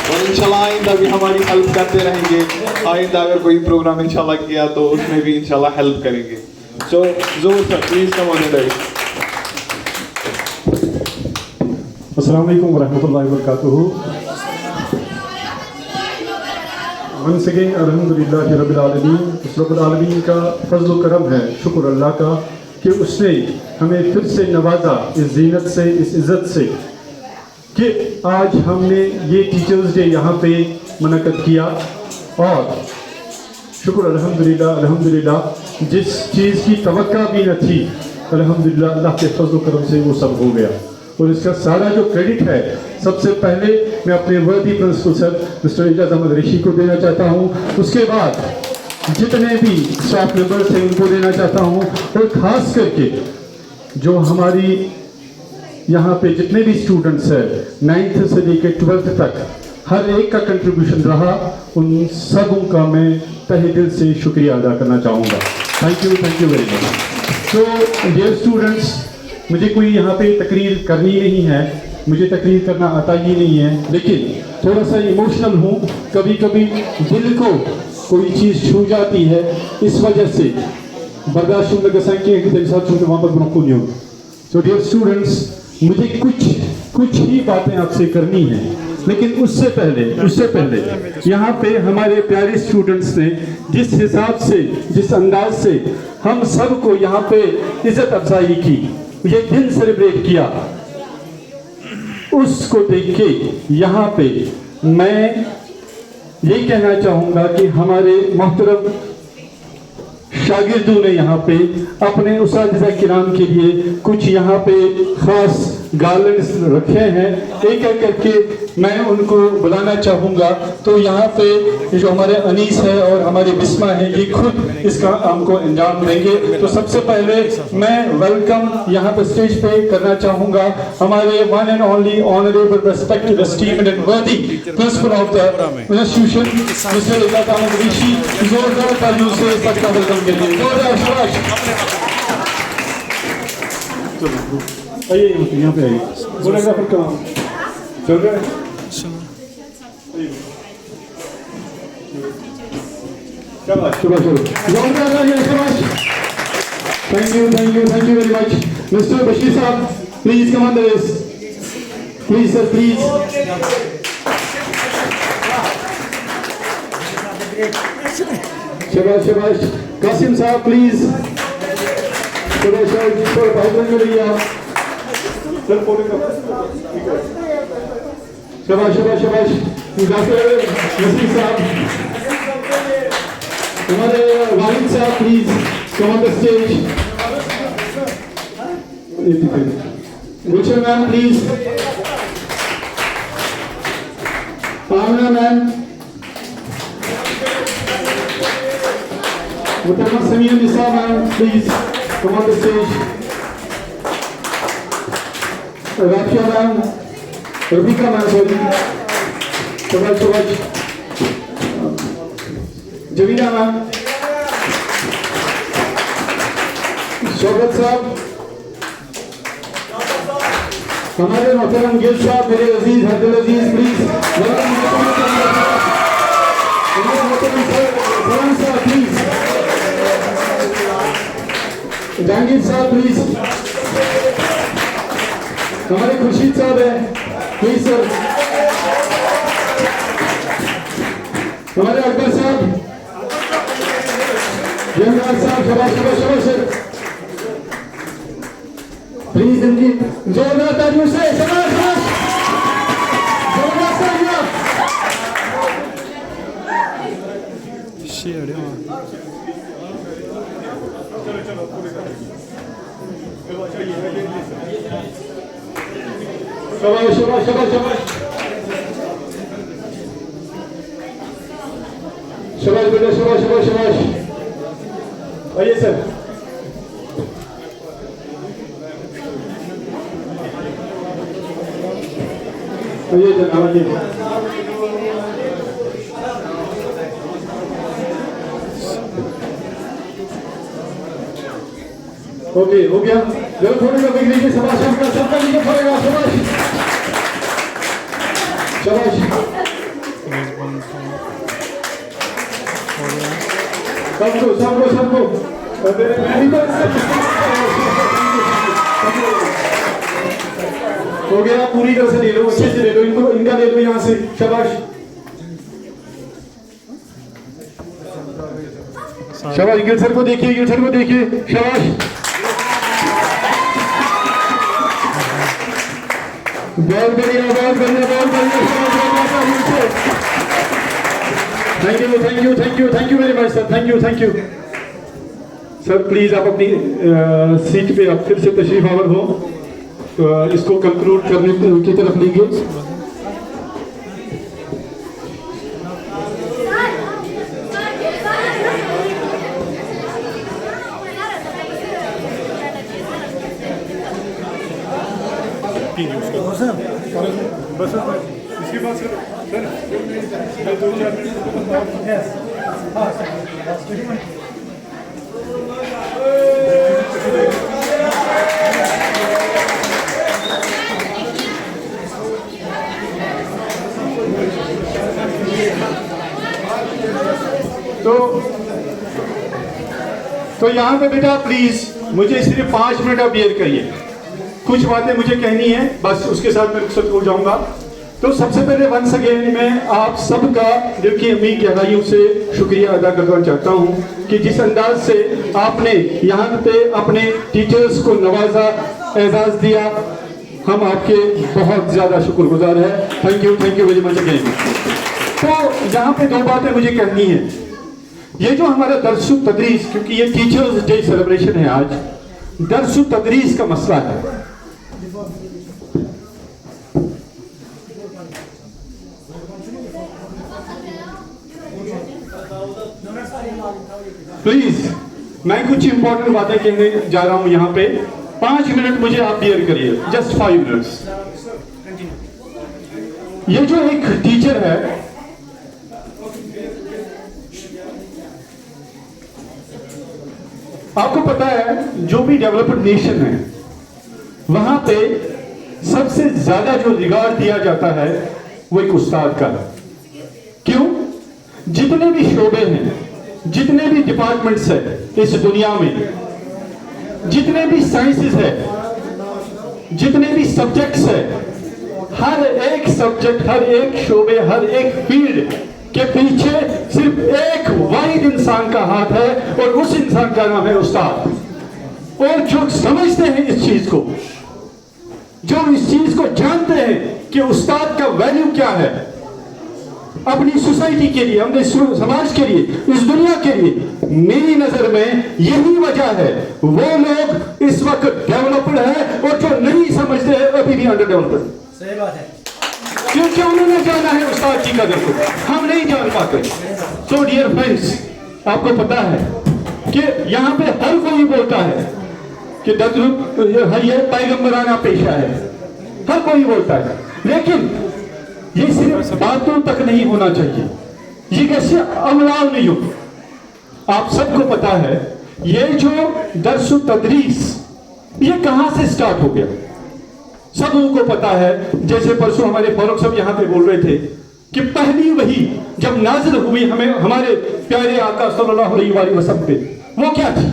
اور انشاءاللہ آئندہ بھی ہماری ہیلپ کرتے رہیں گے. آئندہ اگر کوئی پروگرام انشاءاللہ کیا تو اس میں بھی انشاءاللہ ہیلپ کریں گے. سو زور سر پلیز کم آن ادھر. السلام علیکم ورحمۃ اللہ وبرکاتہ. ونس اگین الحمدللہ رب العالمین. اس رب العالمین کا فضل و کرم ہے, شکر اللہ کا کہ اس نے ہمیں پھر سے نوازا اس زینت سے, اس عزت سے, کہ آج ہم نے یہ ٹیچرز ڈے یہاں پہ منعقد کیا. اور شکر الحمدللہ جس چیز کی توقع بھی نہ تھی, الحمدللہ اللہ کے فضل و کرم سے وہ سب ہو گیا. اور اس کا سارا جو کریڈٹ ہے سب سے پہلے میں اپنے ورڈی principal sir mister Ijaz Ahmad Reshi کو دینا چاہتا ہوں. اس کے بعد جتنے بھی اسٹاف ممبرس ہیں ان کو دینا چاہتا ہوں, اور خاص کر کے جو ہماری یہاں پہ جتنے بھی اسٹوڈنٹس ہیں 9th سے لے کے 12th تک, ہر ایک کا کنٹریبیوشن رہا, ان سبوں کا میں تہہ دل سے شکریہ ادا کرنا چاہوں گا. Thank you very much. So dear students, مجھے کوئی یہاں پہ تقریر کرنی نہیں ہے, مجھے تقریر کرنا آتا ہی نہیں ہے, لیکن تھوڑا سا ایموشنل ہوں. کبھی کبھی دل کو کوئی چیز چھو جاتی ہے, اس وجہ سے برداشت کہ تیرے ساتھ چھوٹے وہاں پر بنکو نہیں ہوگا. سو ڈیئر اسٹوڈنٹس, مجھے کچھ ہی باتیں آپ سے کرنی ہیں, لیکن اس سے پہلے یہاں پہ ہمارے پیارے اسٹوڈنٹس نے جس حساب سے, جس انداز سے ہم سب کو یہاں پہ عزت افزائی کی, یہ دن سیلیبریٹ کیا, اس کو دیکھ کے یہاں پہ میں یہ کہنا چاہوں گا کہ ہمارے محترم شاگردوں نے یہاں پہ اپنے اساتذہ کرام کے لیے کچھ یہاں پہ خاص گارلینڈز رکھے ہیں. ایک ایک کر کے میں ان کو بلانا چاہوں گا. تو یہاں پہ جو ہمارے انیس ہے اور ہمارے بسمہ ہے, یہ خود اس کا ہم کو انجام دیں گے. تو سب سے پہلے میں ویلکم یہاں پہ اسٹیج پہ کرنا چاہوں گا ہمارے one and only honourable respected esteemed and worthy principal of the institution mister Ijaz Ahmad Rishi. زوردار تالیوں سے سب کا ویلکم کے لیے زوردار شاباش. آئیے یہاں پہ آئیے. فوٹوگرافر کا چل رہا ہے. Thank you very much. Mr. Bashir Saab, please come on the list. Please sir, please. Shabash. Qasim Saab, please. Shabash. Dr. Nasir Saab. ہمارے والد صاحب please come on the stage. Gulshan ma'am please. Amna ma'am. Muhtarama Samia Nisa ma'am please come on the stage. Rafia ma'am, Rafika ma'am sorry. Shabash. جمیلہ میم. شوکت صاحب, ہمارے محترم گل صاحب, میرے عزیز Abdul Aziz please صاحب please. Jahangir صاحب پلیز. ہمارے خورشید صاحب ہیں پلیز سر. ہمارے اکبر صاحب, جنرل صاحب, شباش سر پلیز. ان کی زوردار تالیوں سے شباش. زوردار تالیاں. شباش. شباش بیٹا, شباش. آئیے سر. آئیے جناب, آئیے. اوکے, ہو گیا. جو تھوڑے کا بک لیجیے. شباش کا سب کا لیجیے پڑے گا. شباش. सबको हो गया, पूरी तरह से ले लो, अच्छे से ले लो, इनको इनका ले लो यहाँ से, शाबाश शाबाश। गिल सर को देखिए, गिल सर को देखिए, शाबाश। बहुत बढ़िया, बहुत बढ़िया, बहुत बढ़िया। Thank you, thank you, thank you, thank you very much sir, thank you, thank you sir. Please आप अपनी सीट पे आप फिर से तशरीफ आवर हो, इसको कंक्लूड करने की तरफ लेंगे। बस इसके बाद सर दो चार तो यहाँ पे बेटा प्लीज मुझे सिर्फ 5 मिनट आप बियर करिए, कुछ बातें मुझे कहनी है, बस उसके साथ मैं रुखसत हो जाऊंगा। तो सबसे पहले वंस अगेन मैं आप सबका दिल की अमीर गहराइयों से शुक्रिया अदा करना चाहता हूँ कि जिस अंदाज से आपने यहाँ पे अपने टीचर्स को नवाजा, एजाज दिया, हम आपके बहुत ज़्यादा शुक्रगुजार हैं। Thank you very much again. तो यहाँ पे 2 बातें मुझे कहनी है। ये जो हमारा दर्सु तदरीस, क्योंकि ये टीचर्स डे सेलिब्रेशन है आज, दर्सु तदरीस का मसला है। प्लीज मैं कुछ इंपॉर्टेंट बातें कहने जा रहा हूं यहाँ पे, 5 मिनट मुझे आप बियर करिए, जस्ट 5 मिनट्स। ये जो एक टीचर है, आपको पता है जो भी डेवलप्ड नेशन है वहां पे सबसे ज्यादा जो रिगार्ड दिया जाता है वो एक उस्ताद का है। क्यों? जितने भी शोबे हैं, जितने भी डिपार्टमेंट्स है इस दुनिया में, जितने भी साइंसेस है, जितने भी सब्जेक्ट्स है, हर एक सब्जेक्ट, हर एक शोबे, हर एक फील्ड के पीछे सिर्फ एक वाहिद इंसान का हाथ है और उस इंसान का नाम है उस्ताद। और जो समझते हैं इस चीज को, जो इस चीज को जानते हैं कि उस्ताद का वैल्यू क्या है अपनी सोसाइटी के लिए, अपने समाज के लिए, इस दुनिया के लिए, मेरी नजर में यही वजह है वो लोग इस वक्त डेवलप्ड है और जो नहीं समझते हैं अभी भी अंडर डेवलप्ड। सही बात है, क्योंकि उन्होंने जाना है उस्ताद की कदर को, हम नहीं जान पाते। सो डियर फ्रेंड्स, आपको पता है कि यहाँ पे हर कोई बोलता है कि ये पैगंबराना पेशा है, हर कोई बोलता है, लेकिन ये सिर्फ बातों तक नहीं होना चाहिए, ये कैसे अमलाल में युग। आप सबको पता है ये जो दर्सु तदरीस ये कहां से स्टार्ट हो गया, सबों को पता है। जैसे परसों हमारे फारूक साहब यहाँ पे बोल रहे थे कि पहली वही जब नाजिल हुई हमें हमारे प्यारे आका सल्लल्लाहु अलैहि वसल्लम पे, वो क्या थी?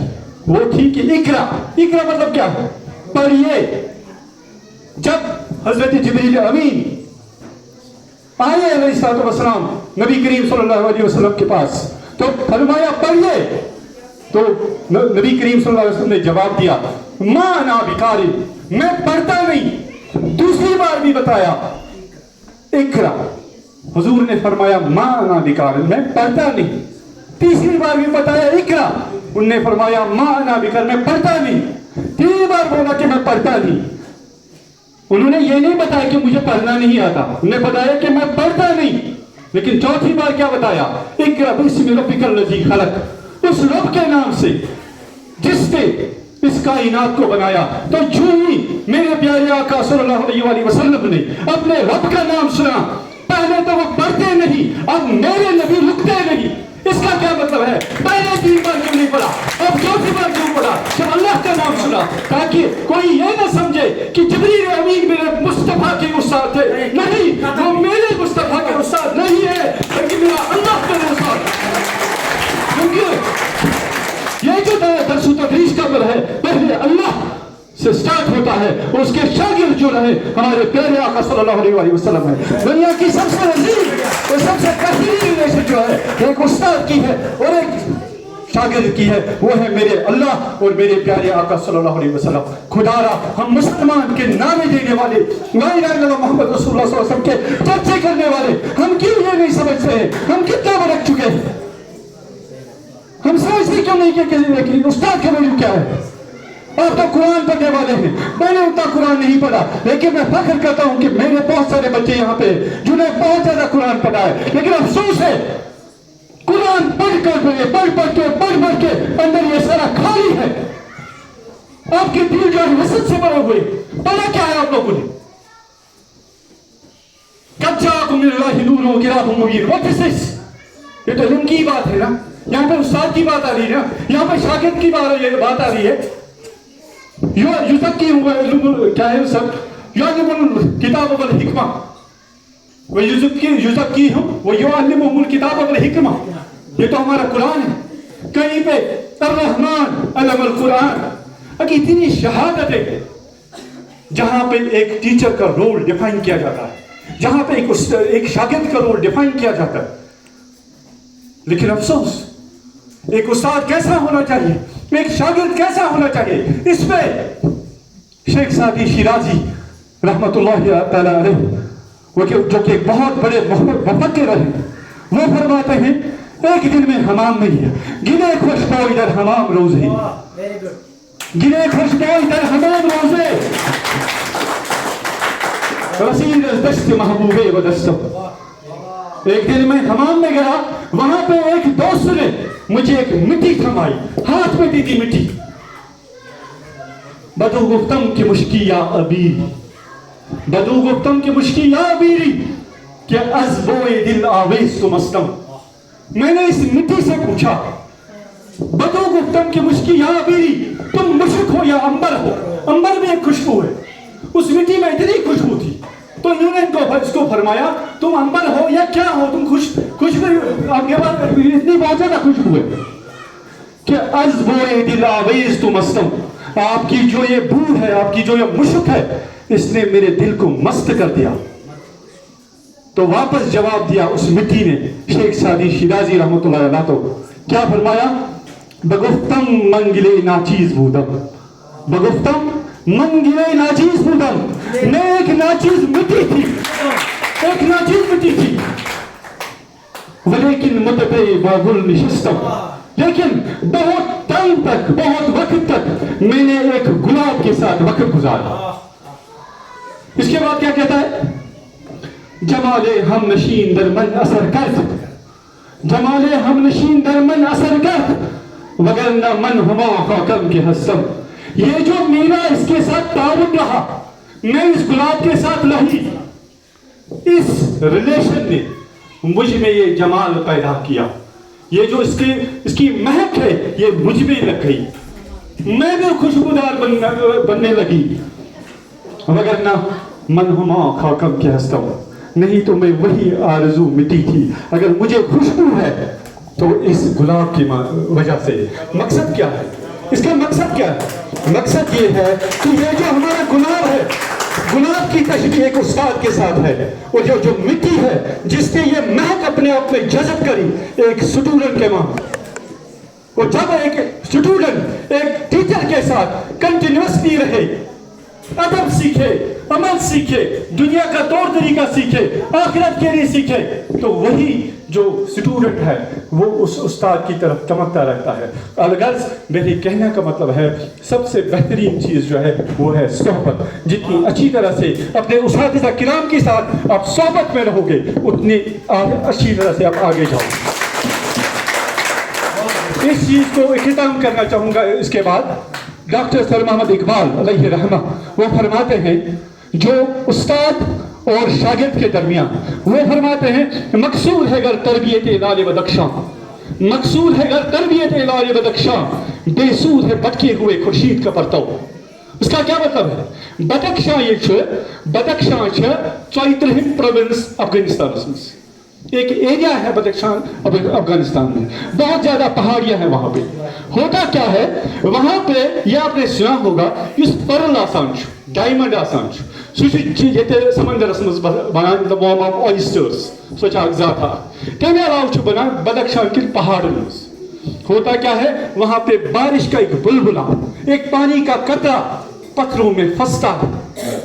वो थी कि इकरा। इकरा मतलब क्या है? पढ़िए। जब हजरत जिब्रील अमीन आए अलैहिस्सलाम नबी करीम सल्लल्लाहु अलैहि वसल्लम के पास, तो फरमाया पढ़िए, तो नबी करीम सल्लल्लाहु अलैहि वसल्लम ने जवाब दिया मा अना बिकारी, मैं पढ़ता नहीं। दूसरी बार भी बताया इकरा, हुजूर ने फरमाया मा अना बिकारी, मैं पढ़ता नहीं। तीसरी बार भी बताया इकरा, उन्होंने फरमाया मा अना बिकारी, मैं पढ़ता नहीं। 3 बार बोला कि मैं पढ़ता नहीं। उन्होंने ये नहीं बताया कि मुझे पढ़ना नहीं आता, उन्होंने बताया कि मैं पढ़ता नहीं। लेकिन चौथी बार क्या बताया? इकरा बिस्मि रब्बिकल लज़ी खलक, उस रब के नाम से जिसने इस कायनात को बनाया। तो जो ही मेरे प्यारे आका सल्लल्लाहु अलैहि वसल्लम ने अपने रब का नाम सुना, पहले तो वो पढ़ते नहीं, अब मेरे नबी रुकते नहीं। इसका क्या मतलब है? पहले 3 बार क्यों नहीं पढ़ा, अब चौथी बार क्यों पढ़ा जब अल्लाह का नाम सुना? ताकि कोई ये ना समझे कि जिब्रील अमीन मेरे मुस्तफा के उस्ताद थे। नहीं, वो मेरे मुस्तफा के उस्ताद नहीं है, लेकिन है हमारे प्यारे आका सल्लल्लाहु अलैहि वसल्लम है। दुनिया की सबसे अजीब और सबसे बेहतरीन रिलेशन जो है एक उस्ताद की है और एक शागिर्द की है, वो है मेरे अल्लाह और मेरे प्यारे आका सल्लल्लाहु अलैहि वसल्लम। खुदारा हम मुसलमान के नामे देने वाले, ला इलाहा इल्लल्लाह मोहम्मद रसूलुल्लाह सल्लल्लाहु अलैहि वसल्लम के चर्चे करने वाले हम क्यों ये नहीं समझते हैं? हम कितना भटक चुके हैं? हम समझते क्यों नहीं कि उस्ताद का वैल्यू क्या है? आप तो कुरान पढ़ने वाले हैं, मैंने उतना कुरान नहीं पढ़ा, लेकिन मैं फख्र करता हूं कि मेरे बहुत सारे बच्चे यहाँ पे जिन्हें बहुत ज्यादा कुरान पढ़ा है, लेकिन अफसोस है कुरान पढ़ के अंदर ये सारा खाली है। आपके दिल जो है हसद से भरे हुए। पढ़ा क्या है आप लोगों ने? कब जाकुम मिनल्लाहि नूरुन व किताबुम मुबीन। What is this? ये तो इल्म की बात है ना, यहाँ पे उस्ताद की बात आ रही है ना, यहाँ पे शागिर्द की बात आ रही है। युज़क्की क्या है सब? युअल्लिमुल किताब वल हिकमा वो युज़क्की हूँ वो युअल्लिमुहुल किताब वल हिकमा। ये तो हमारा कुरान है। कहीं पे अर्रहमान अल्लमल कुरान। अगर इतनी शहादतें जहां पे एक टीचर का रोल डिफाइन किया जाता है, जहां पे एक शागिर्द का रोल डिफाइन किया जाता है, लेकिन अफसोस एक उस्ताद कैसा होना चाहिए, एक शागिर्द कैसा होना चाहिए, इस पे शेख सादी शिराजी रहमतुल्लाहि तआला अलैह वो जो कि बहुत बड़े मुफक्किर रहे, वो फरमाते हैं एक दिन में हमाम नहीं है, गिने खुशबू इधर हमाम रोज ही, गिने खुशबू इधर हमाम रोजे, रसीद दस्त महबूबे व दस्तम। एक दिन मैं हमाम में गया, वहां पे एक दोस्त ने मुझे एक मिट्टी थमाई, हाथ में दी थी मिट्टी। बदू गुफ्तम की मुश्की या अबीरी, बदू गुफ्तम की मुश्की या अबीरी कि अज़बोए दिल आवेश तुम अस्तम। मैंने इस मिट्टी से पूछा, बदू गुफ्तम की मुश्की या अबीरी, तुम मुश्क हो या अंबर हो? अंबर में एक खुशबू है, उस मिट्टी में इतनी खुशबू थी, तो इन्होंने इसको फरमाया तुम अंबर हो या क्या हो, तुम खुशबू आपके पास इतनी बहुत ज्यादा खुशबू है कि अज़बोए दिल आवेश तुम अस्तम। आपकी जो ये बू है, आपकी जो ये मुश्क है, इसने मेरे दिल को मस्त कर दिया। तो वापस जवाब दिया उस मिट्टी ने, शेख सादी शिराजी रहमतुल्लाह अलैह, तो क्या फरमाया? बगुफ्तम मंगिले नाचीज बूदम, बगुफ्तम मंगिले नाचीज बूदम। मैं एक नाचीज मिट्टी थी, एक नाचीज मिट्टी थी, वलेकिन मुतबे बाबुल निशिस्तम, लेकिन बहुत टाइम तक, बहुत वक्त तक मैंने एक गुलाब के साथ वक्त गुजारा। इसके बाद क्या कहता है? जमाले हम नशीन दरमन असर करत, जमाले हम नशीन दरमन असर करत, वगरना मन हुमा खाकम के हसम। ये जो मेरा इसके साथ ताल्लुक रहा, मैं इस गुलाब के साथ रही, इस रिलेशन ने मुझ में ये जमाल पैदा किया। ये जो इसकी महक है ये मुझ में लग गई, मैं भी खुशबूदार बनने लगी। वगरना मन हुमा खाकम के हसम, नहीं तो मैं वही आरज़ू मिट्टी थी। अगर मुझे खुशबू है तो इस गुलाब की वजह से। मकसद क्या है इसका? मकसद क्या है? मकसद ये है कि ये जो हमारा गुलाब है, गुलाब की तशबीह एक उस्ताद के साथ है, और जो मिट्टी है जिसने ये महक अपने आप में जज़ब करी एक स्टूडेंट के वहां, और जब एक स्टूडेंट एक टीचर के साथ कंटिन्यूअसली रहे, अदब सीखे, अमल सीखे, दुनिया का तौर तरीका सीखे, आखिरत के लिए सीखे, तो वही जो स्टूडेंट है वो उस उस्ताद की तरफ चमकता रहता है। अलगर्ज मेरे कहने का मतलब है सबसे बेहतरीन चीज़ जो है वो है सोहबत। जितनी अच्छी तरह से अपने उस्ताद किराम के साथ आप सोहबत में रहोगे, उतनी अच्छी तरह से आप आगे जाओगे। इस चीज़ को इख्तिताम करना चाहूँगा। इसके बाद डॉक्टर सर मोहम्मद इकबाल अलैहि रहमा वो फरमाते हैं, जो उस्ताद और शागिर्द के दरमियान, वो फरमाते हैं मकसूद है गर तरबियत लाल बदख्शां, मकसूद है गर तरबियत लाल बदख्शां, बेसूद है भटके हुए खुर्शीद का परतव। इसका क्या मतलब है? बदख्शां ये बदख्शां चौतरहिम प्रोविंस अफगानिस्तान, एक एरिया है बदख्शां अफगानिस्तान में, बहुत ज्यादा पहाड़ियां हैं वहां पे। होता क्या है वहां पे, यह आपने सुना होगा इस परल आसान ڈائمنڈ آسان یہ سمندرس مز بنان دا وام آف آئسٹرس سو ذات تمہیں علاوہ بنان بدخشان کن پہاڑوں مز ہوتا کیا ہے وہاں پہ بارش کا ایک بلبلا ایک پانی کا قطرہ پتھروں میں پھنستا ہے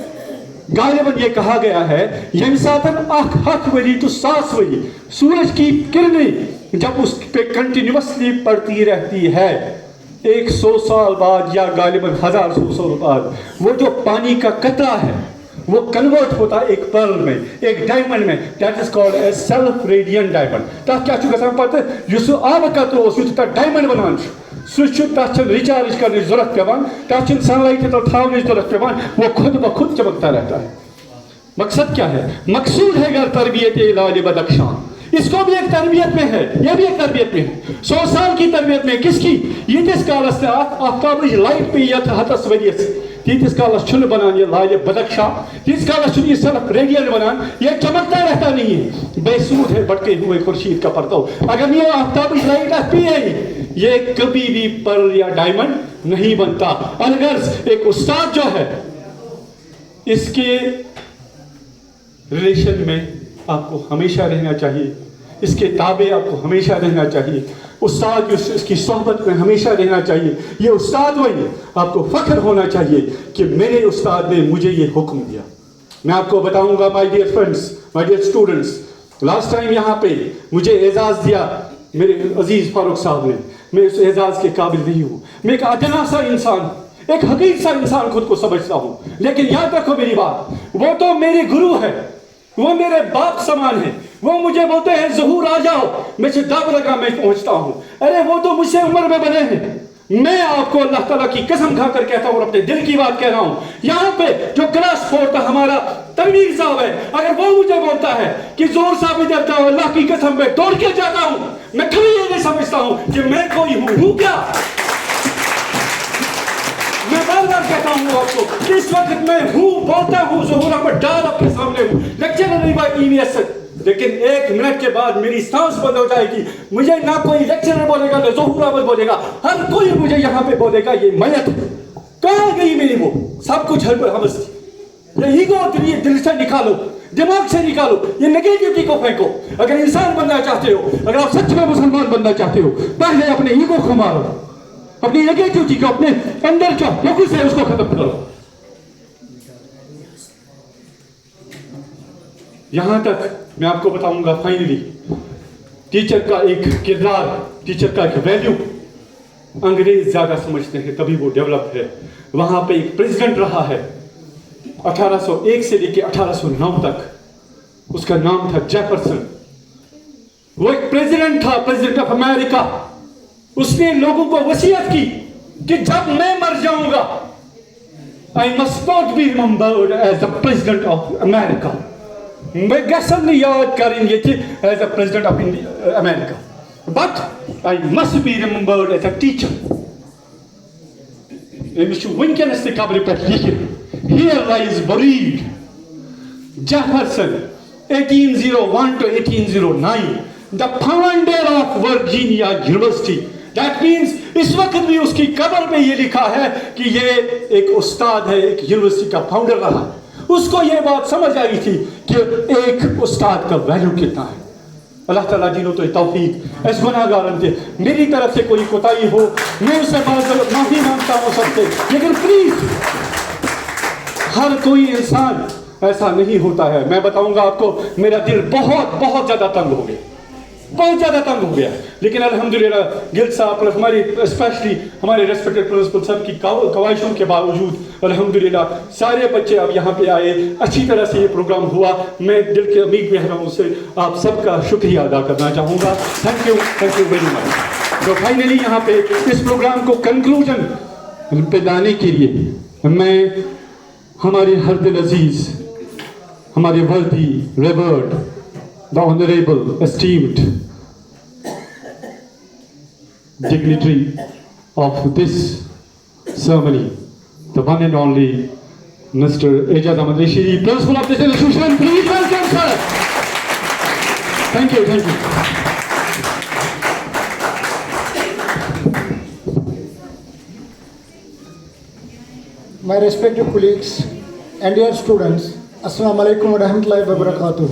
غالباً یہ کہا گیا ہے یم ساتن اخ ہتھ وری تو 100 وری سورج کی کرنیں جب اس پہ کنٹینیوسلی پڑتی رہتی ہے 100 سال بعد یا غالباً 1000 سال بعد وہ جو پانی کا قطرہ ہے وہ کنورٹ ہوتا ہے ایک پرل میں ایک ڈائمنڈ میں that is called a self radiant diamond تک کیا چھو گژھان پتہ یس آب قطرہ اوس یُتھ تتھ ڈائمنڈ بنان سہ تک ریچارج کرنے ضرورت پیوان تک سن لائٹ تل تھانے ضرورت پیوان وہ خود بخود چمکتا رہتا ہے مقصد کیا ہے مقصود ہے گر تربیت الال بدخشان اس کو بھی ایک تربیت میں ہے یہ بھی ایک تربیت میں ہے 100 سال کی تربیت میں کس کی یتس کالس سے آفتاب لائٹ پہ یت ہتس وریس تیتس کالس چھن بنان یہ لال بدخشان تیتس کالس چھن یہ سیلف ریڈینٹ بنان یہ چمکتا رہتا نہیں ہے بے سود ہے بٹکے ہوئے خورشید کا پرتو اگر یہ آفتاب لائٹ پہ ہے یہ کبھی بھی پرل یا ڈائمنڈ نہیں بنتا الغرض ایک استاد جو ہے اس کے ریلیشن میں آپ کو ہمیشہ رہنا چاہیے اس کے تابع آپ کو ہمیشہ رہنا چاہیے استاد اس کی صحبت میں ہمیشہ رہنا چاہیے یہ استاد وہی آپ کو فخر ہونا چاہیے کہ میرے استاد نے مجھے یہ حکم دیا میں آپ کو بتاؤں گا my dear friends my dear students last time یہاں پہ مجھے اعزاز دیا میرے عزیز فاروق صاحب نے میں اس اعزاز کے قابل نہیں ہوں میں ایک ادنا سا انسان ایک حقیق سا انسان خود کو سمجھتا ہوں لیکن یاد رکھو میری بات وہ تو میرے گرو ہے وہ میرے باپ سمان ہے وہ مجھے بولتے ہیں ظہور آ جاؤ میں سے دب لگا میں پہنچتا ہوں ارے وہ تو مجھ سے عمر میں بڑے ہیں میں آپ کو اللہ تعالیٰ کی قسم کھا کر کہتا ہوں اور اپنے دل کی بات کہہ رہا ہوں یہاں پہ جو کلاس 4 کا ہمارا تنویر صاحب ہے اگر وہ مجھے بولتا ہے کہ ظہور صاحب ادھر جاؤ اللہ کی قسم میں دوڑ کے جاتا ہوں میں کبھی یہ نہیں سمجھتا ہوں کہ میں کوئی ہوں کیا میں بار بار کہتا ہوں آپ کو کہ اس وقت میں ہوں بولتا ہوں ظہور احمد ڈار آپ کے سامنے ہوں لیکچر نہیں بائی EVS لیکن 1 منٹ کے بعد میری سانس بند ہو جائے گی مجھے نہ کوئی لیکچرر بولے گا نہ ظہور احمد بولے گا ہر کوئی مجھے یہاں پہ بولے گا یہ میت کہاں گئی میری وہ سب کچھ ہر پر حمس یہ ایگو دل سے نکالو دماغ سے نکالو یہ نگیٹیوٹی کو پھینکو اگر انسان بننا چاہتے ہو اگر آپ سچ میں مسلمان بننا چاہتے ہو پہلے اپنے ایگو کو مارو اپنی نگیٹیوٹی کو اپنے اندر جو نقص ہے اس کو ختم کرو یہاں تک میں آپ کو بتاؤں گا فائنلی ٹیچر کا ایک کردار ٹیچر کا ایک ویلیو انگریز زیادہ سمجھتے ہیں تبھی وہ ڈیولپ ہے وہاں پہ ایک پریزیڈنٹ رہا ہے 1801 سے لے کے 1809 تک اس کا نام تھا جیفرسن وہ ایک پریزیڈنٹ تھا پریزیڈنٹ آف امریکہ اس نے لوگوں کو وصیت کی کہ جب میں مر جاؤں گا I must not be remembered as the president of America میں گژھن نہٕ یاد کَرٕنۍ ییٚتہِ as a president of America but I must be remembered as a teacher أمِس چھُ وٕنکٮ۪نَس تہِ قبرِ پٮ۪ٹھ لیکھِتھ Here lies buried Jefferson 1801 to 1809 the founder of Virginia University That means اس وقت بھی اس کی قبر پہ یہ لکھا ہے کہ یہ ایک استاد ہے ایک یونیورسٹی کا فاؤنڈر رہا اس کو یہ بات سمجھ آئی تھی کہ ایک استاد کا ویلیو کتنا ہے اللہ تعالیٰ دینوں تو توفیق اس گناہ گارن تھے میری طرف سے کوئی کوتاہی ہو میں اسے معافی مانگتا ہوں سب سے لیکن پلیز ہر کوئی انسان ایسا نہیں ہوتا ہے میں بتاؤں گا آپ کو میرا دل بہت بہت زیادہ تنگ ہو گیا بہت زیادہ تنگ ہو گیا لیکن الحمدللہ گل صاحب ہماری اسپیشلی ہمارے ریسپیکٹڈ پرنسپل صاحب کی کوائشوں کے باوجود الحمدللہ سارے بچے اب یہاں پہ آئے اچھی طرح سے یہ پروگرام ہوا میں دل کے عمیق محرموں سے آپ سب کا شکریہ ادا کرنا چاہوں گا تھینک یو ویری مچ تو فائنلی یہاں پہ اس پروگرام کو کنکلوژن پہ لانے کے لیے میں ہمارے ہر دل عزیز ہمارے worthy revered the honorable esteemed dignitary of this ceremony the one and only Mr. Ejaz Ahmad Rashidi principal of this institution please welcome sir thank you My respected colleagues and dear students, Assalamu alaikum wa rahmatullahi wa barakatuh.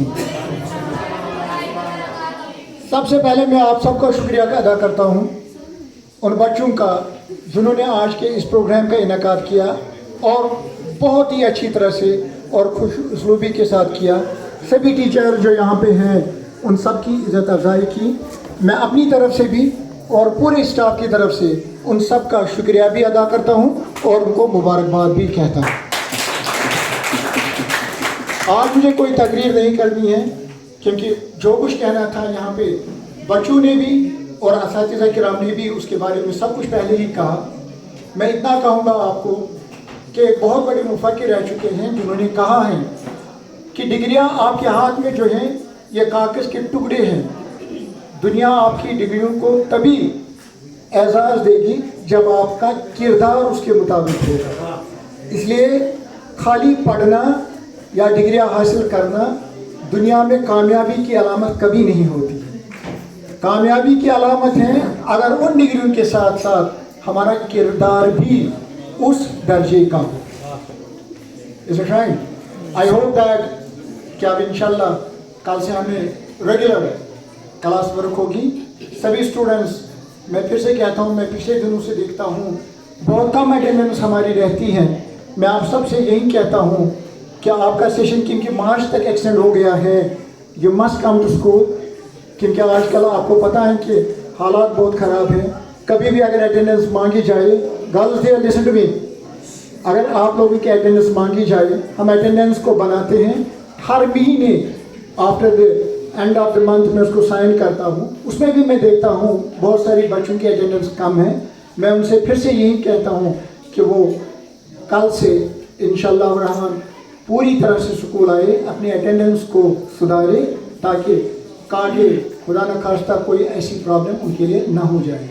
सबसे पहले मैं आप सबका शुक्रिया अदा करता हूँ उन बच्चों का जिन्होंने आज के इस प्रोग्राम का इनेकाद किया और बहुत ही अच्छी तरह से और खुश उसलूबी के साथ किया। सभी टीचर जो यहाँ पे हैं उन सब की इज़्ज़त अफ़ज़ाई की। मैं अपनी तरफ से भी और पूरे स्टाफ की तरफ से उन सब का शुक्रिया भी अदा करता हूँ और उनको मुबारकबाद भी कहता हूँ। आज मुझे कोई तकरीर नहीं करनी है क्योंकि जो कुछ कहना था यहाँ पे बच्चों ने भी और असातिज़ा किराम ने भी उसके बारे में सब कुछ पहले ही कहा। मैं इतना कहूँगा आपको कि बहुत बड़े मुफक्किर रह चुके हैं जिन्होंने कहा है कि डिग्रियाँ आपके हाथ में जो हैं ये कागज़ के टुकड़े हैं। दुनिया आपकी डिग्रियों को तभी एजाज़ देगी जब आपका किरदार उसके मुताबिक होगा। इसलिए खाली पढ़ना या डिग्रियाँ हासिल करना दुनिया में कामयाबी की अलामत कभी नहीं होती। कामयाबी की अलामत है अगर उन डिग्रियों के साथ साथ हमारा किरदार भी उस दर्जे का हो। इस टाइम आई होप दैट कि अब इंशाल्लाह कल से हमें रेगुलर क्लास वर्क होगी। सभी स्टूडेंट्स, मैं फिर से कहता हूँ, मैं पिछले दिनों से देखता हूँ बहुत कम अटेंडेंस हमारी रहती है। मैं आप सबसे यही कहता हूँ कि आपका सेशन क्योंकि मार्च तक एक्सटेंड हो गया है, you must come to school, क्योंकि आजकल आपको पता है कि हालात बहुत ख़राब हैं। कभी भी अगर अटेंडेंस मांगी जाए, girls there listen to me, अगर आप लोगों की अटेंडेंस मांगी जाए, हम अटेंडेंस को बनाते हैं हर महीने after the end of the month मैं उसको साइन करता हूँ। उसमें भी मैं देखता हूँ बहुत सारी बच्चों की अटेंडेंस कम है। मैं उनसे फिर से यही कहता हूँ कि वो कल से इंशाअल्लाह रहमान पूरी तरह से स्कूल आए, अपनी अटेंडेंस को सुधारे ताकि आगे खुदा न खास्ता कोई ऐसी प्रॉब्लम उनके लिए ना हो जाए।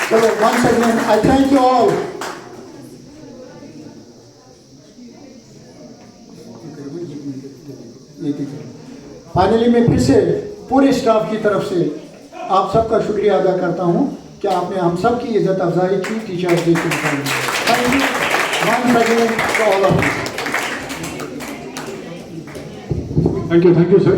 चलो once again I thank you all. Finally मैं फिर से पूरे स्टाफ की तरफ से आप सबका शुक्रिया अदा करता हूँ कि आपने हम सब की इज़्ज़त अफजाई की टीचर्स डे के मुताबिक। Thank you once again to all of you. Thank you sir.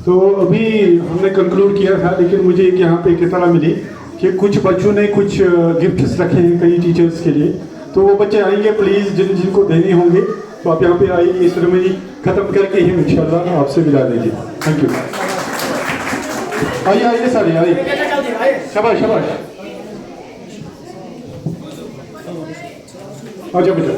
तो अभी हमने कंक्लूड किया था, लेकिन मुझे एक यहाँ पे एक इत्तला मिली कि कुछ बच्चों ने कुछ गिफ्ट्स रखे हैं कई टीचर्स के लिए। तो वो बच्चे आएंगे प्लीज़, जिनको देने होंगे तो आप यहाँ पे आइए, ये सेरेमनी ख़त्म करके ही इंशाल्लाह आपसे मिला देंगे। Thank you. आइए सारे आइए, शाबाश शाबाश, आजा बेटा।